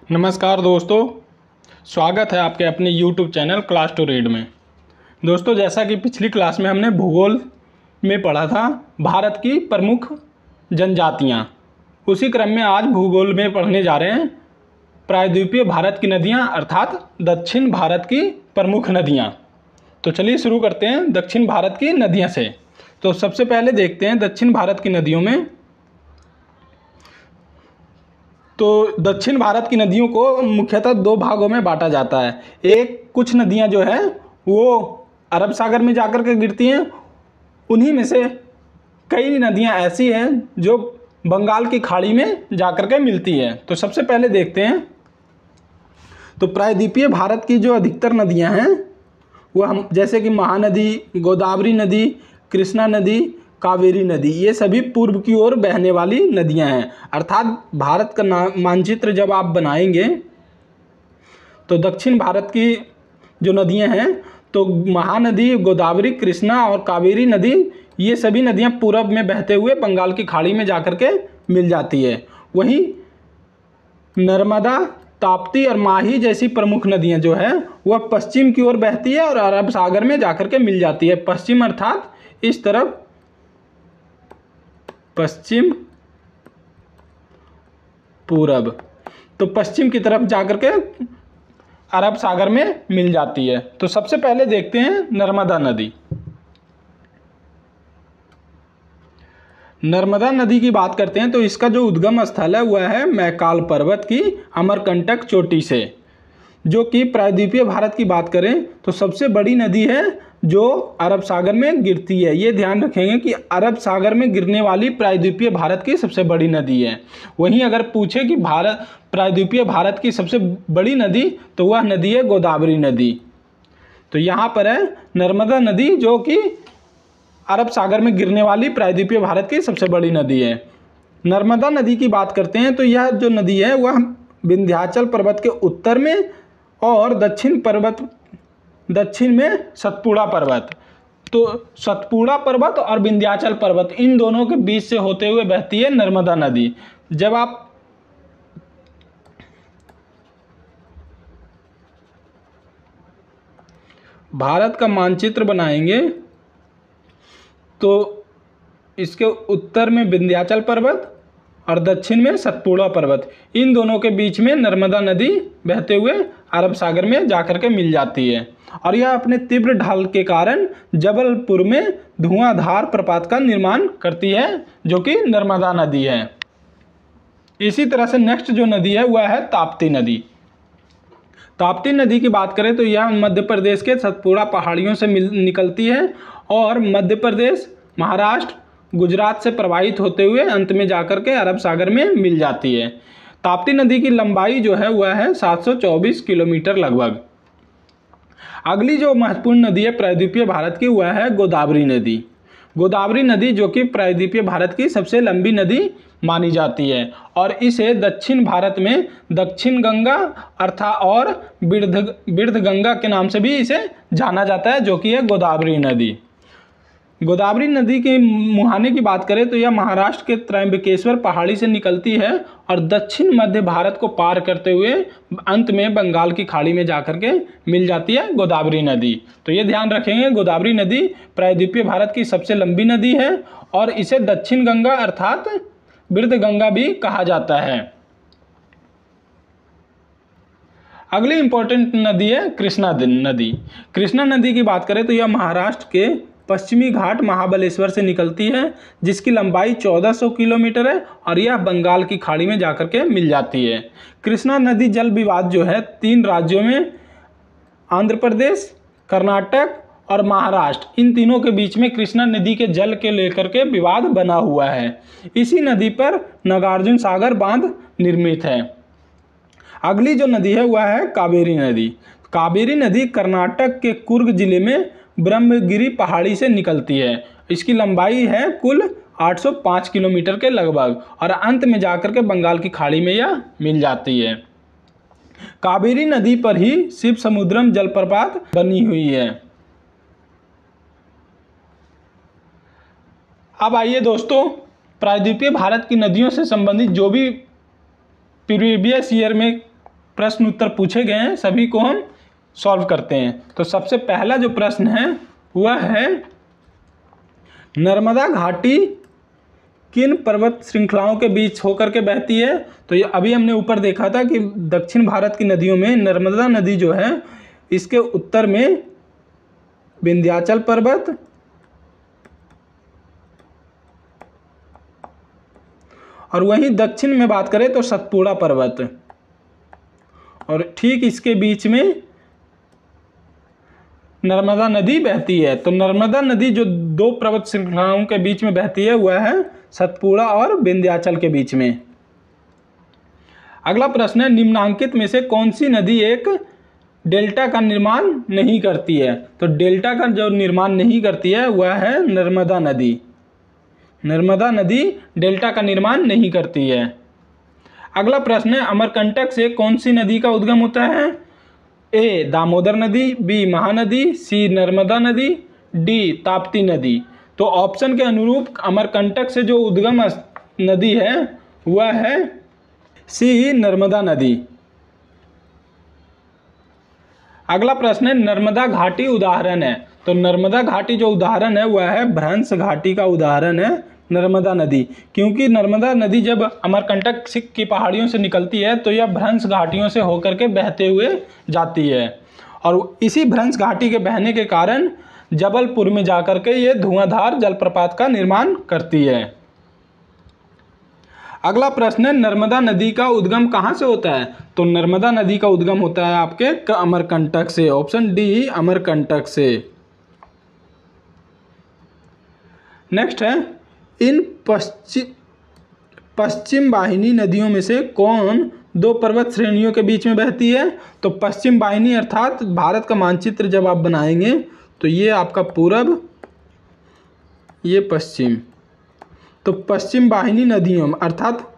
नमस्कार दोस्तों, स्वागत है आपके अपने YouTube channel class two read में। दोस्तों, जैसा कि पिछली क्लास में हमने भूगोल में पढ़ा था भारत की प्रमुख जनजातियाँ, उसी क्रम में आज भूगोल में पढ़ने जा रहे हैं प्रायद्वीपीय भारत की नदियाँ अर्थात दक्षिण भारत की प्रमुख नदियाँ। तो चलिए शुरू करते हैं दक्षिण भारत की नदियों से। तो सबसे पहले देखते हैं दक्षिण भारत की नदियों में। तो दक्षिण भारत की नदियों को मुख्यतः दो भागों में बांटा जाता है। एक, कुछ नदियां जो है वो अरब सागर में जाकर के गिरती हैं, उन्हीं में से कई नदियां ऐसी हैं जो बंगाल की खाड़ी में जाकर के मिलती हैं। तो सबसे पहले देखते हैं, तो प्रायद्वीपीय भारत की जो अधिकतर नदियां हैं वो हम जैसे कि महानदी, गोदावरी नदी, कृष्णा नदी, कावेरी नदी, ये सभी पूर्व की ओर बहने वाली नदियां हैं। अर्थात भारत का मानचित्र जब आप बनाएंगे तो दक्षिण भारत की जो नदियां हैं, तो महानदी, गोदावरी, कृष्णा और कावेरी नदी, ये सभी नदियां पूरब में बहते हुए बंगाल की खाड़ी में जाकर के मिल जाती है। वहीं नर्मदा, ताप्ती और माही जैसी प्रमुख नदियां जो है वह पश्चिम की ओर बहती है और अरब सागर में जाकर के मिल जाती है। पश्चिम अर्थात इस तरफ, पश्चिम पूरब, तो पश्चिम की तरफ जाकर के अरब सागर में मिल जाती है। तो सबसे पहले देखते हैं नर्मदा नदी। नर्मदा नदी की बात करते हैं तो इसका जो उद्गम स्थल है वह है मैकाल पर्वत की अमरकंटक चोटी से, जो कि प्रायद्वीपीय भारत की बात करें तो सबसे बड़ी नदी है जो अरब सागर में गिरती है। ये ध्यान रखेंगे कि अरब सागर में गिरने वाली प्रायद्वीपीय भारत की सबसे बड़ी नदी है। वहीं अगर पूछे कि प्रायद्वीपीय भारत की सबसे बड़ी नदी, तो वह नदी है गोदावरी नदी। तो यहाँ पर है नर्मदा नदी, जो कि अरब सागर में गिरने वाली प्रायद्वीपीय भारत की सबसे बड़ी नदी है। नर्मदा नदी की बात करते हैं तो यह जो नदी है वह विंध्याचल पर्वत के उत्तर में और दक्षिण में सतपुड़ा पर्वत, तो सतपुड़ा पर्वत और विंध्याचल पर्वत, इन दोनों के बीच से होते हुए बहती है नर्मदा नदी। जब आप भारत का मानचित्र बनाएंगे तो इसके उत्तर में विंध्याचल पर्वत और दक्षिण में सतपुड़ा पर्वत, इन दोनों के बीच में नर्मदा नदी बहते हुए अरब सागर में जाकर के मिल जाती है। और यह अपने तीव्र ढाल के कारण जबलपुर में धुआंधार प्रपात का निर्माण करती है, जो कि नर्मदा नदी है। इसी तरह से नेक्स्ट जो नदी है वह है ताप्ती नदी। ताप्ती नदी की बात करें तो यह मध्य प्रदेश के सतपुड़ा पहाड़ियों से निकलती है और मध्य प्रदेश, महाराष्ट्र, गुजरात से प्रवाहित होते हुए अंत में जाकर के अरब सागर में मिल जाती है। ताप्ती नदी की लंबाई जो है वह है 724 किलोमीटर लगभग। अगली जो महत्वपूर्ण नदी है प्रायद्वीपीय भारत की वह है गोदावरी नदी। गोदावरी नदी जो कि प्रायद्वीपीय भारत की सबसे लंबी नदी मानी जाती है और इसे दक्षिण भारत में दक्षिण गंगा अर्थात और बिरध गंगा के नाम से भी इसे जाना जाता है, जो कि है गोदावरी नदी। गोदावरी नदी के मुहाने की बात करें तो यह महाराष्ट्र के त्रयंबकेश्वर पहाड़ी से निकलती है और दक्षिण मध्य भारत को पार करते हुए अंत में बंगाल की खाड़ी में जाकर के मिल जाती है गोदावरी नदी। तो ये ध्यान रखेंगे, गोदावरी नदी प्रायद्वीपीय भारत की सबसे लंबी नदी है और इसे दक्षिण गंगा अर्थात बिरध गंगा भी कहा जाता है। अगली इंपॉर्टेंट नदी है कृष्णा नदी। कृष्णा नदी की बात करें तो यह महाराष्ट्र के पश्चिमी घाट महाबलेश्वर से निकलती है, जिसकी लंबाई 1400 किलोमीटर है और यह बंगाल की खाड़ी में जाकर के मिल जाती है। कृष्णा नदी जल विवाद जो है 3 राज्यों में, आंध्र प्रदेश, कर्नाटक और महाराष्ट्र, इन तीनों के बीच में कृष्णा नदी के जल के लेकर के विवाद बना हुआ है। इसी नदी पर नागार्जुन सागर बांध निर्मित है। अगली जो नदी है वह है कावेरी नदी। कावेरी नदी कर्नाटक के कुर्ग जिले में ब्रह्मगिरी पहाड़ी से निकलती है। इसकी लंबाई है कुल 805 किलोमीटर के लगभग और अंत में जाकर के बंगाल की खाड़ी में यह मिल जाती है। कावेरी नदी पर ही शिव समुद्रम जलप्रपात बनी हुई है। अब आइए दोस्तों, प्रायद्वीपीय भारत की नदियों से संबंधित जो भी प्रीवियस ईयर में प्रश्न उत्तर पूछे गए हैं सभी को हम सॉल्व करते हैं। तो सबसे पहला जो प्रश्न है वह है नर्मदा घाटी किन पर्वत श्रृंखलाओं के बीच होकर के बहती है। तो ये अभी हमने ऊपर देखा था कि दक्षिण भारत की नदियों में नर्मदा नदी जो है इसके उत्तर में विंध्याचल पर्वत और वहीं दक्षिण में बात करें तो सतपुड़ा पर्वत, और ठीक इसके बीच में नर्मदा नदी बहती है। तो नर्मदा नदी जो दो पर्वत श्रृंखलाओं के बीच में बहती है वह है सतपुड़ा और विंध्याचल के बीच में। अगला प्रश्न है निम्नांकित में से कौन सी नदी एक डेल्टा का निर्माण नहीं करती है। तो डेल्टा का जो निर्माण नहीं करती है वह है नर्मदा नदी। नर्मदा नदी डेल्टा का निर्माण नहीं करती है। अगला प्रश्न है अमरकंटक से कौन सी नदी का उद्गम होता है। ए दामोदर नदी, बी महानदी, सी नर्मदा नदी, डी ताप्ती नदी। तो ऑप्शन के अनुरूप अमरकंटक से जो उद्गम नदी है वह है सी नर्मदा नदी। अगला प्रश्न है नर्मदा घाटी उदाहरण है। तो नर्मदा घाटी जो उदाहरण है वह है भ्रंश घाटी का उदाहरण है नर्मदा नदी, क्योंकि नर्मदा नदी जब अमरकंटक की पहाड़ियों से निकलती है तो यह भ्रंश घाटियों से होकर के बहते हुए जाती है, और इसी भ्रंश घाटी के बहने के कारण जबलपुर में जाकर के ये धुआंधार जलप्रपात का निर्माण करती है। अगला प्रश्न है नर्मदा नदी का उद्गम कहाँ से होता है। तो नर्मदा नदी का उद्गम होता है आपके अमरकंटक से, ऑप्शन डी अमरकंटक से। नेक्स्ट है इन पश्चिम वाहिनी नदियों में से कौन दो पर्वत श्रेणियों के बीच में बहती है। तो पश्चिम वाहिनी अर्थात भारत का मानचित्र जब आप बनाएंगे तो ये आपका पूरब, ये पश्चिम। तो पश्चिम वाहिनी नदियों अर्थात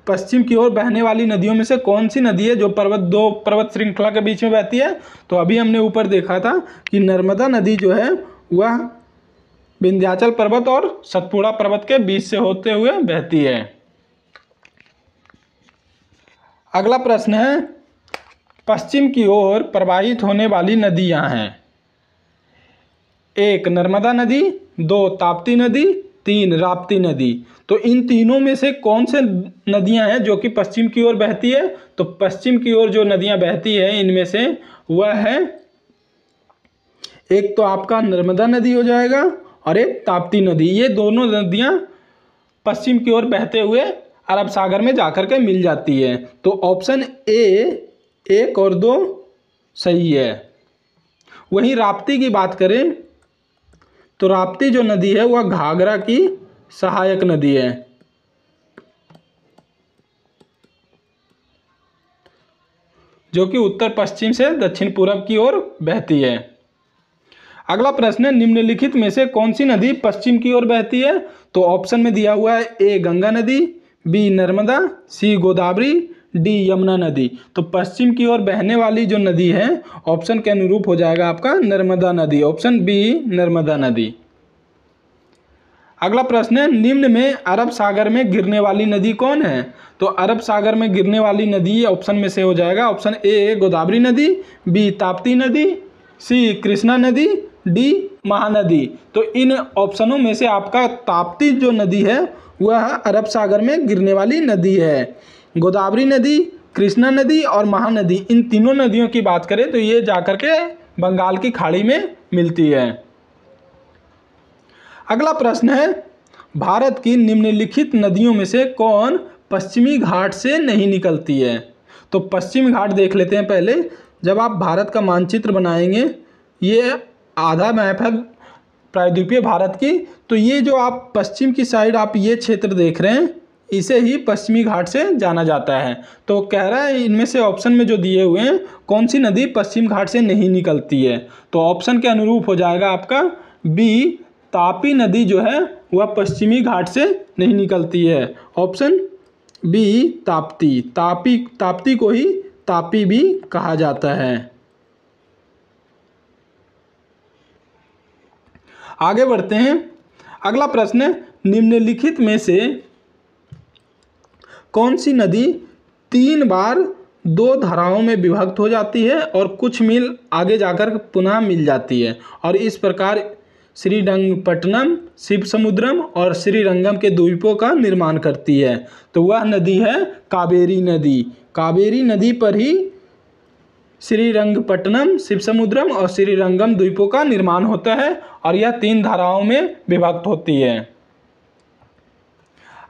पश्चिम की ओर बहने वाली नदियों में से कौन सी नदी है जो दो पर्वत श्रृंखला के बीच में बहती है। तो अभी हमने ऊपर देखा था कि नर्मदा नदी जो है वह विंध्याचल पर्वत और सतपुड़ा पर्वत के बीच से होते हुए बहती है। अगला प्रश्न है पश्चिम की ओर प्रवाहित होने वाली नदियां हैं। एक नर्मदा नदी, दो ताप्ती नदी, तीन राप्ती नदी। तो इन तीनों में से कौन से नदियां हैं जो कि पश्चिम की ओर बहती है। तो पश्चिम की ओर जो नदियां बहती है इनमें से वह है एक तो आपका नर्मदा नदी हो जाएगा और एक ताप्ती नदी। ये दोनों नदियां पश्चिम की ओर बहते हुए अरब सागर में जाकर के मिल जाती है। तो ऑप्शन ए 1 और 2 सही है। वहीं राप्ती की बात करें तो राप्ती जो नदी है वह घाघरा की सहायक नदी है, जो कि उत्तर पश्चिम से दक्षिण पूर्व की ओर बहती है। अगला प्रश्न है निम्नलिखित में से कौन सी नदी पश्चिम की ओर बहती है। तो ऑप्शन में दिया हुआ है ए गंगा नदी, बी नर्मदा, सी गोदावरी, डी यमुना नदी। तो पश्चिम की ओर बहने वाली जो नदी है ऑप्शन के अनुरूप हो जाएगा आपका नर्मदा नदी, ऑप्शन बी नर्मदा नदी। अगला प्रश्न है निम्न में अरब सागर में गिरने वाली नदी कौन है। तो अरब सागर में गिरने वाली नदी ऑप्शन में से हो जाएगा ऑप्शन ए गोदावरी नदी, बी ताप्ती नदी, सी कृष्णा नदी, डी महानदी। तो इन ऑप्शनों में से आपका ताप्ती जो नदी है वह अरब सागर में गिरने वाली नदी है। गोदावरी नदी, कृष्णा नदी और महानदी, इन तीनों नदियों की बात करें तो ये जाकर के बंगाल की खाड़ी में मिलती है। अगला प्रश्न है भारत की निम्नलिखित नदियों में से कौन पश्चिमी घाट से नहीं निकलती है। तो पश्चिमी घाट देख लेते हैं पहले। जब आप भारत का मानचित्र बनाएंगे, ये आधा मैप है प्रायद्वीपीय भारत की, तो ये जो आप पश्चिम की साइड आप ये क्षेत्र देख रहे हैं इसे ही पश्चिमी घाट से जाना जाता है। तो कह रहा है इनमें से ऑप्शन में जो दिए हुए हैं कौन सी नदी पश्चिम घाट से नहीं निकलती है। तो ऑप्शन के अनुरूप हो जाएगा आपका बी तापी नदी जो है वह पश्चिमी घाट से नहीं निकलती है, ऑप्शन बी ताप्ती। ताप्ती को ही तापी भी कहा जाता है। आगे बढ़ते हैं। अगला प्रश्न निम्नलिखित में से कौन सी नदी 3 बार दो धाराओं में विभक्त हो जाती है और कुछ मील आगे जाकर पुनः मिल जाती है, और इस प्रकार श्रीरंगपट्टनम, शिवसमुद्रम और श्रीरंगम के द्वीपों का निर्माण करती है। तो वह नदी है कावेरी नदी। कावेरी नदी पर ही श्रीरंगपट्टनम, शिवसमुद्रम और श्रीरंगम द्वीपों का निर्माण होता है और यह 3 धाराओं में विभक्त होती है।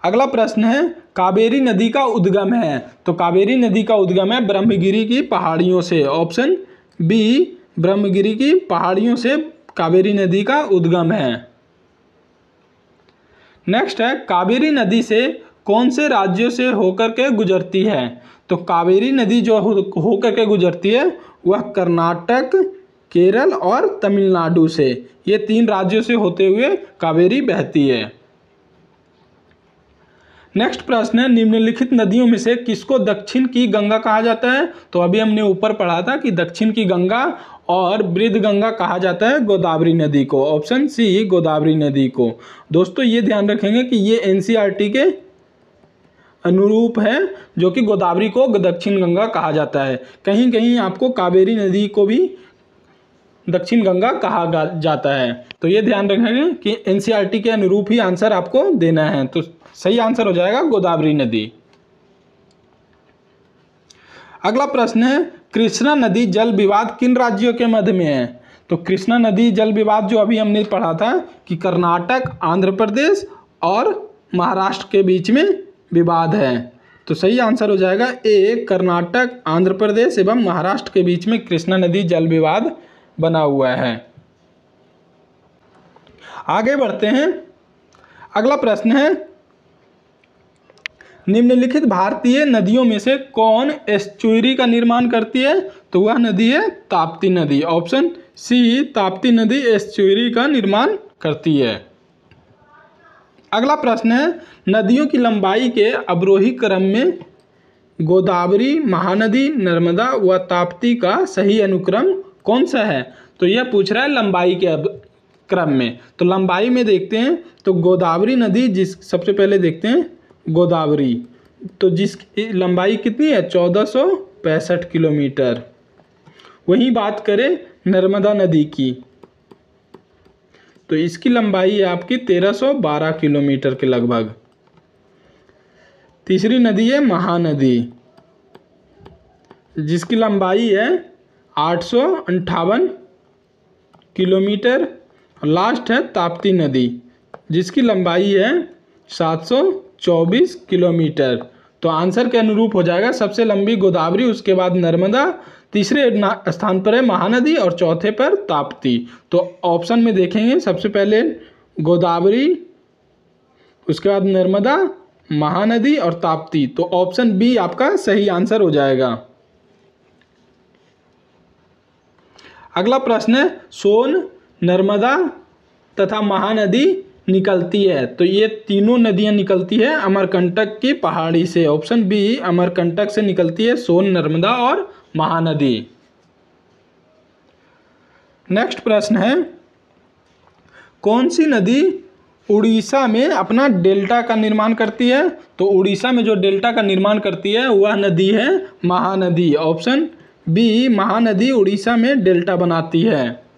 अगला प्रश्न है कावेरी नदी का उद्गम है। तो कावेरी नदी का उद्गम है ब्रह्मगिरी की पहाड़ियों से। ऑप्शन बी, ब्रह्मगिरी की पहाड़ियों से कावेरी नदी का उद्गम है। नेक्स्ट है कावेरी नदी से कौन से राज्यों से होकर के गुजरती है। तो कावेरी नदी जो होकर के गुजरती है वह कर्नाटक, केरल और तमिलनाडु से, ये 3 राज्यों से होते हुए कावेरी बहती है। नेक्स्ट प्रश्न है निम्नलिखित नदियों में से किसको दक्षिण की गंगा कहा जाता है। तो अभी हमने ऊपर पढ़ा था कि दक्षिण की गंगा और वृद्ध गंगा कहा जाता है गोदावरी नदी को। ऑप्शन सी, गोदावरी नदी को। दोस्तों ये ध्यान रखेंगे कि ये एनसीईआरटी के अनुरूप है, जो कि गोदावरी को दक्षिण गंगा कहा जाता है। कहीं कहीं आपको कावेरी नदी को भी दक्षिण गंगा कहा जाता है। तो ये ध्यान रखेंगे कि एनसीईआरटी के अनुरूप ही आंसर आपको देना है। तो सही आंसर हो जाएगा गोदावरी नदी। अगला प्रश्न है कृष्णा नदी जल विवाद किन राज्यों के मध्य में है। तो कृष्णा नदी जल विवाद जो अभी हमने पढ़ा था कि कर्नाटक, आंध्र प्रदेश और महाराष्ट्र के बीच में विवाद है। तो सही आंसर हो जाएगा ए, कर्नाटक, आंध्र प्रदेश एवं महाराष्ट्र के बीच में कृष्णा नदी जल विवाद बना हुआ है। आगे बढ़ते हैं। अगला प्रश्न है निम्नलिखित भारतीय नदियों में से कौन एस्चुरी का निर्माण करती है। तो वह नदी है ताप्ती नदी। ऑप्शन सी, ताप्ती नदी एस्चुरी का निर्माण करती है। अगला प्रश्न है नदियों की लंबाई के अवरोही क्रम में गोदावरी, महानदी, नर्मदा व ताप्ती का सही अनुक्रम कौन सा है। तो यह पूछ रहा है लंबाई के क्रम में। तो लंबाई में देखते हैं तो गोदावरी नदी सबसे पहले देखते हैं गोदावरी, तो जिसकी लंबाई कितनी है 1465 किलोमीटर। वहीं बात करें नर्मदा नदी की तो इसकी लंबाई है आपकी 1312 किलोमीटर के लगभग। तीसरी नदी है महानदी जिसकी लंबाई है 858 किलोमीटर। लास्ट है ताप्ती नदी जिसकी लंबाई है 724 किलोमीटर। तो आंसर के अनुरूप हो जाएगा सबसे लंबी गोदावरी, उसके बाद नर्मदा, तीसरे स्थान पर है महानदी और चौथे पर ताप्ती। तो ऑप्शन में देखेंगे सबसे पहले गोदावरी, उसके बाद नर्मदा, महानदी और ताप्ती। तो ऑप्शन बी आपका सही आंसर हो जाएगा। अगला प्रश्न है सोन, नर्मदा तथा महानदी निकलती है। तो ये तीनों नदियां निकलती है अमरकंटक की पहाड़ी से। ऑप्शन बी, अमरकंटक से निकलती है सोन, नर्मदा और महानदी। नेक्स्ट प्रश्न है कौन सी नदी उड़ीसा में अपना डेल्टा का निर्माण करती है। तो उड़ीसा में जो डेल्टा का निर्माण करती है वह नदी है महानदी। ऑप्शन बी, महानदी उड़ीसा में डेल्टा बनाती है।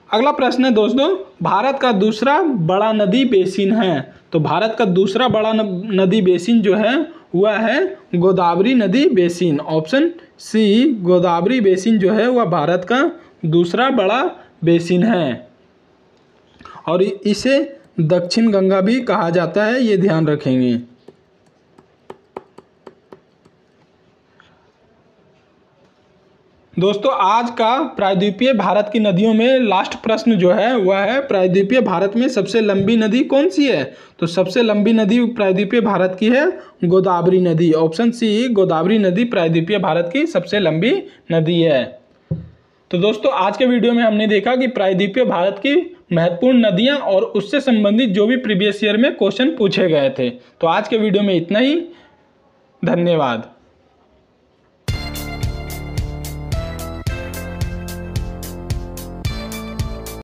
अगला प्रश्न है दोस्तों भारत का दूसरा बड़ा नदी बेसिन है। तो भारत का दूसरा बड़ा नदी बेसिन जो है वह है गोदावरी नदी basin. Option C, Godavari basin जो है वह भारत का दूसरा बड़ा बेसिन है और इसे दक्षिण गंगा भी कहा जाता है, ये ध्यान रखेंगे। दोस्तों आज का प्रायद्वीपीय भारत की नदियों में लास्ट प्रश्न जो है वह है प्रायद्वीपीय भारत में सबसे लंबी नदी कौन सी है। तो सबसे लंबी नदी प्रायद्वीपीय भारत की है गोदावरी नदी। ऑप्शन सी, गोदावरी नदी प्रायद्वीपीय भारत की सबसे लंबी नदी है। तो दोस्तों आज के वीडियो में हमने देखा कि प्रायद्वीपीय भारत की महत्वपूर्ण नदियां और उससे संबंधित जो भी प्रीवियस ईयर में क्वेश्चन पूछे गए थे। तो आज के वीडियो में इतना ही। धन्यवाद।